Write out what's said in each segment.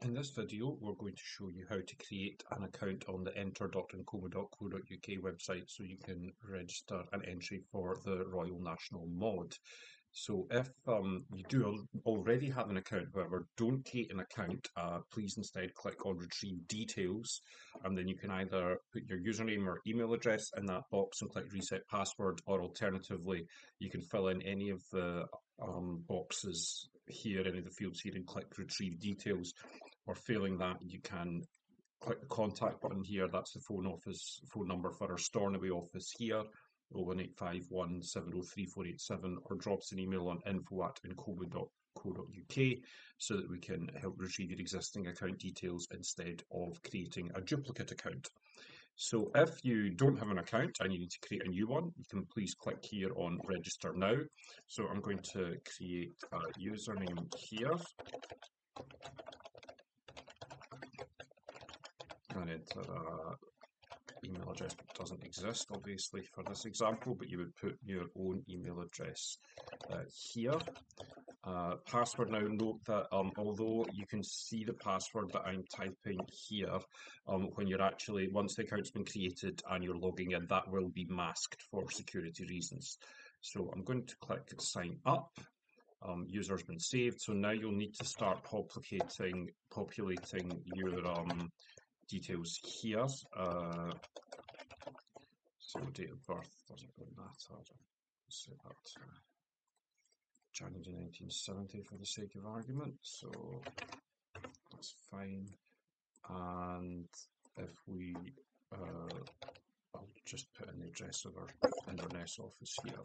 In this video, we're going to show you how to create an account on the enter.encoma.co.uk website so you can register an entry for the Royal National Mod. So if you do already have an account, however, don't create an account, please instead click on Retrieve Details, and then you can either put your username or email address in that box and click Reset Password, or alternatively, you can fill in any of the boxes here, any of the fields here, and click Retrieve Details. Or failing that, you can click the contact button here. That's the phone number for our Stornoway office here, 01851 703 487, or drop us an email on info@encoma.co.uk so that we can help retrieve your existing account details instead of creating a duplicate account. So if you don't have an account and you need to create a new one, you can please click here on Register Now. So I'm going to create a username here and enter a email address that doesn't exist, obviously, for this example, but you would put your own email address here. Password. Now note that although you can see the password that I'm typing here, when you're actually, once the account's been created and you're logging in, that will be masked for security reasons. So I'm going to click Sign Up. User's been saved, so now you'll need to start populating your details here. So date of birth doesn't really matter. Set that to January 1970 for the sake of argument, so that's fine. And if we, I'll just put in the address of our Inverness office here.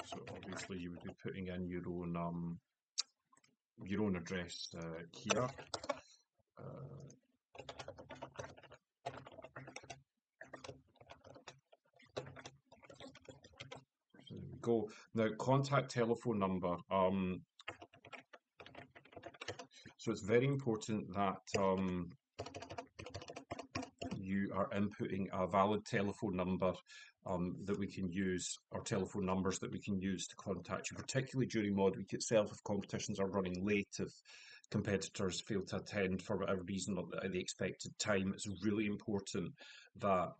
So obviously you would be putting in your own address here. So there we go. Now contact telephone number. So it's very important that you are inputting a valid telephone number that we can use, or telephone numbers that we can use to contact you, particularly during Mod Week itself if competitions are running late, if competitors fail to attend for whatever reason at the expected time. It's really important that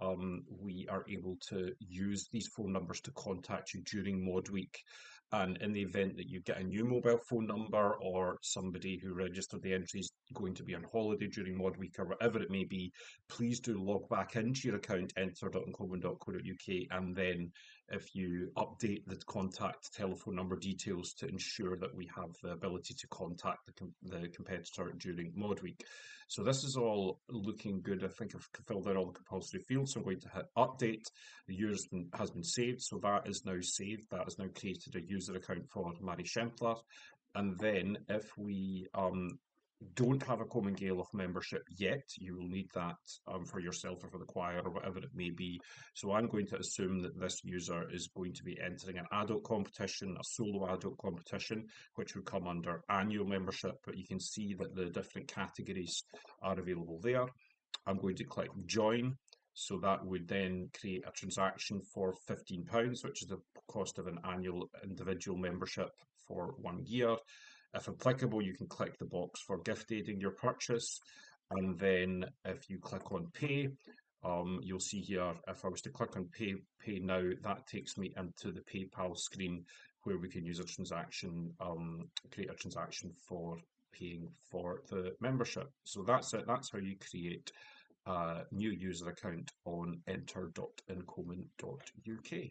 we are able to use these phone numbers to contact you during Mod Week. And in the event that you get a new mobile phone number, or somebody who registered the entry is going to be on holiday during Mod Week or whatever it may be, please do log back into your account, enter.encoma.co.uk, and then if you update the contact telephone number details to ensure that we have the ability to contact the competitor during Mod Week. So this is all looking good. I think I've filled in all the compulsory fields, so I'm going to hit update. The user has been saved, so that is now saved. That has now created a user account for Mary Schempler. And then if we don't have a Common Gael membership yet, you will need that for yourself or for the choir or whatever it may be. So I'm going to assume that this user is going to be entering an adult competition, a solo adult competition, which would come under annual membership, but you can see that the different categories are available there. I'm going to click join. So that would then create a transaction for £15, which is the cost of an annual individual membership for 1 year. If applicable, you can click the box for gift aiding your purchase. And then if you click on pay, you'll see here, if I was to click on pay now, that takes me into the PayPal screen where we can use a transaction, create a transaction for paying for the membership. So that's it. That's how you create a new user account on enter.encoma.uk.